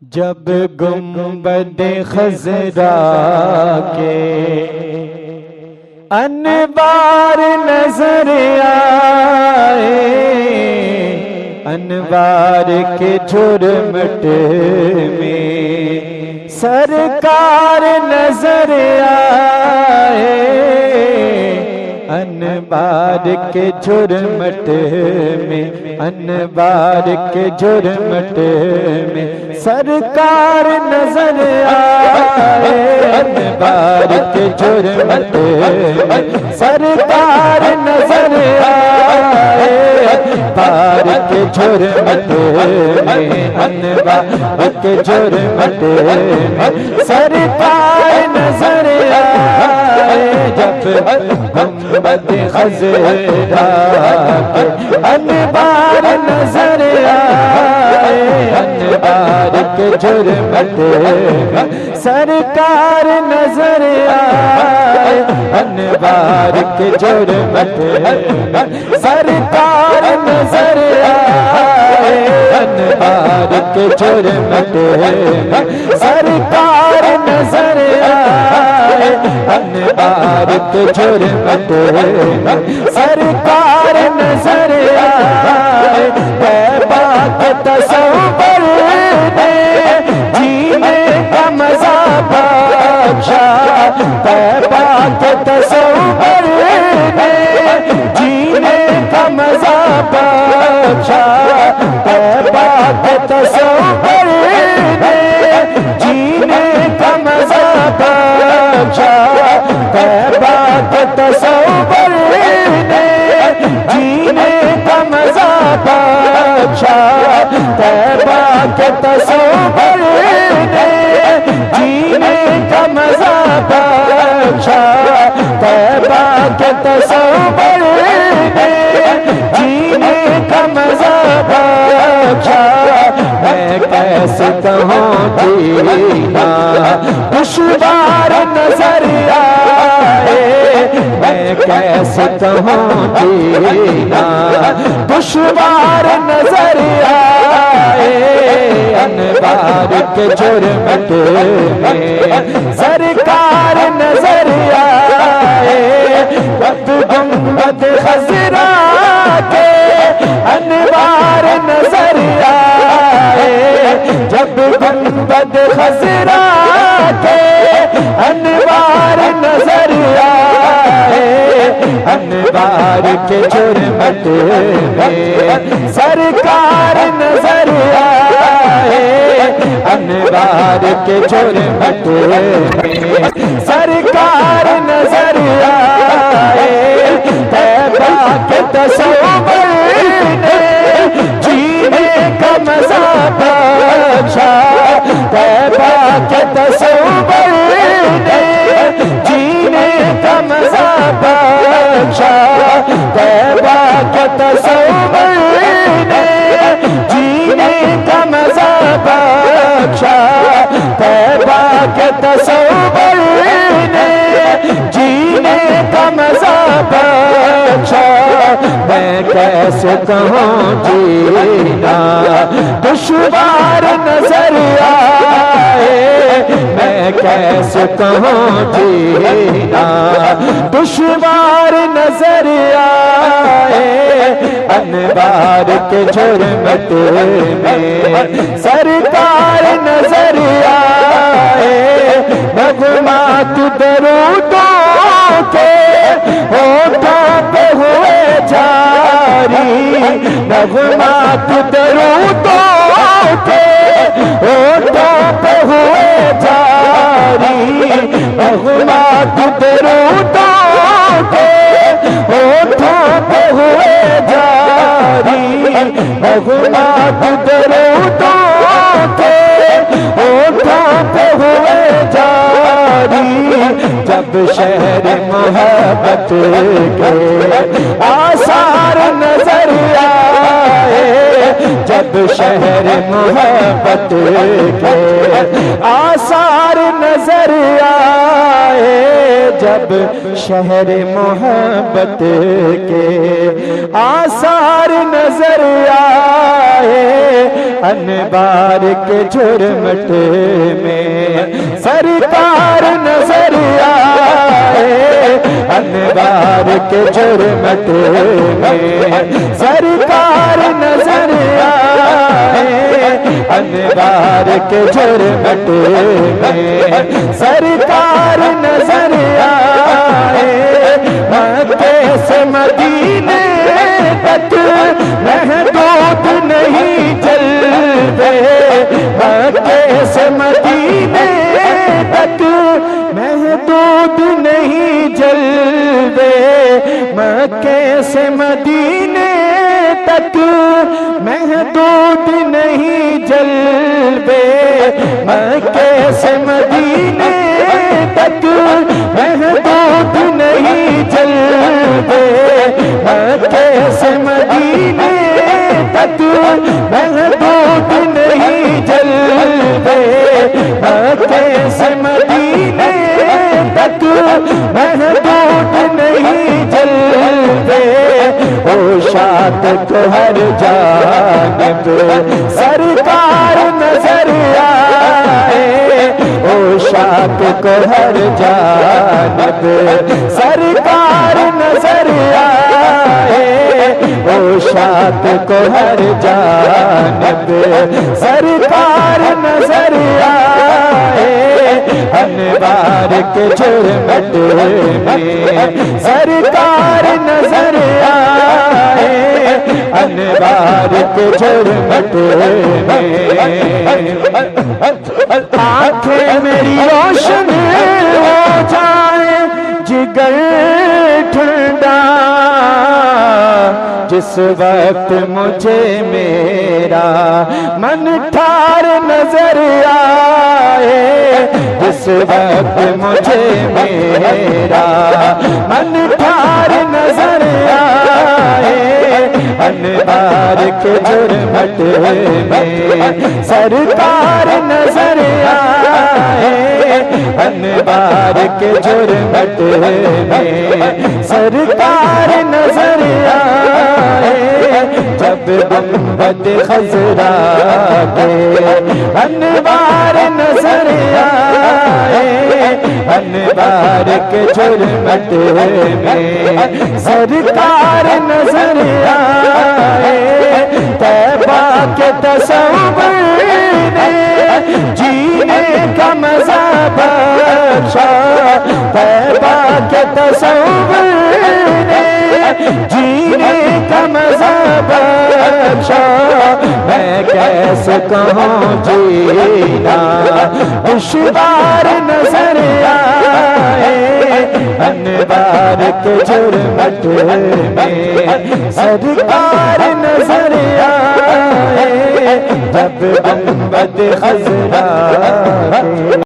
جب گنبد خضرا کے انوار نظر آئے، انوار کے جھرمٹ میں سرکار نظر آئے، انوار کے جھرمٹ میں، انوار کے جھرمٹ میں سرکار نظر آئے، انوار کے جھرمٹ میں سرکار نظر آئے، انوار کے جھرمٹ میں، انوار کے جھرمٹ میں سرکار نظر آئے، جب گنبد خضرا کے انوار نظر آئے، انوار کے جھرمٹ میں سرکار نظر آئے، انوار کے جھرمٹ میں سرکار نظر آئے، انوار کے جھرمٹ میں سرکار نظر آئے، انوار کے جھرمٹ میں سرکار نظر آئے، پاک تصور نے جینے کا مزہ بخشا، پاک تصور نے جینے کا مزہ بخشا، پاک تصور نے جینے کا مزہ بخشا، پاک تصور نے جینے کا مزہ بخشا، پاک تصور نے جینے کا مزہ بخشا، پاک تصور نے جینے کا مزہ بخشا، میں کیسے کہوں جینا دشوار نظر آئے، میں کیسے کہوں جینا دشوار نظر آئے، انوار کے جھرمٹ میں سرکار نظر آئے، جب گنبد خضرا کے انوار نظر آئے، جب گنبد خضرا کے انوار نظر آئے، انوار کے جھرمٹ میں سرکار نظر آئے، انوار کے جھرمٹ میں سرکار نظر آئے، پاک تصور نے جینے کا مزہ بخشا، پاک تصور نے جینے کا مزہ بخشا، پاک تصور نے جینے کا مزہ بخشا، پاک تصور نے جینے کا مزہ بخشا، میں کیسے کہوں جینا دشوار نظر آئے، میں کیسے کہوں جینا دشوار نظر آئے، انوار کے جھرمٹ میں سرکار نظر آئے، نغمات درودوں کے ہونٹوں پہ ہوئے جاری، نغمات درودوں کے ہونٹوں پہ ہوئے جاری، نغمات درودوں کے ہونٹوں پہ ہوئے جاری، نغمات درودوں کے ہونٹوں پہ ہوئے جاری، جب شہر محبت کے آثار نظر آئے، جب شہر محبت کے آثار نظر آئے، جب شہر محبت کے آثار نظر آئے، انوار کے جھرمٹ میں سرکار نظر آئے، انوار کے جھرمٹ میں سرکار نظر آئے، انوار کے جھرمٹ میں سرکار نظر آئے، مکے سے مدینے تک محدود نہیں جلوے، مکے سے مدینے تک محدود نہیں جلوے، مکے سے مدینے تک محدود نہیں جلوے، مکے سے مدینے تک محدود نہیں جلوے، مکے سے مدینے تک محدود نہیں جلوے، مکے سے مدینے تک محدود نہیں جلوے، اوشات کو ہر جانب سرکار نظر آئے، اوشات کو ہر جانب سرکار نظر آئے، اوشات کو ہر جانب سرکار نظر آئے، انوار کے جھرمٹ میں سرکار نظر آئے، انوار کے جھرمٹ میں آنکھیں میری روشن ہو جائے، جگر ٹھنڈا جس وقت مجھے میرا من ٹھار نظر آئے، جس وقت مجھے میرا من ٹھار نظر آئے، انوار کے جھرمٹ میں سرکار نظر آئے، انوار کے جھرمٹ میں سرکار نظر آئے، جب گنبد خضرا کے انوار نظر آئے، انوار کے جھرمٹ میں سرکار نظر آئے، طیبہ کے تصور نے جینے کا مزہ بخشا، طیبہ کے تصور نے جینے کا مزہ بخشا، میں کیسے کہوں جینا دشوار نظر آئے، انوار کے جھرمٹ میں سرکار نظر آئے، جب گنبد خضرا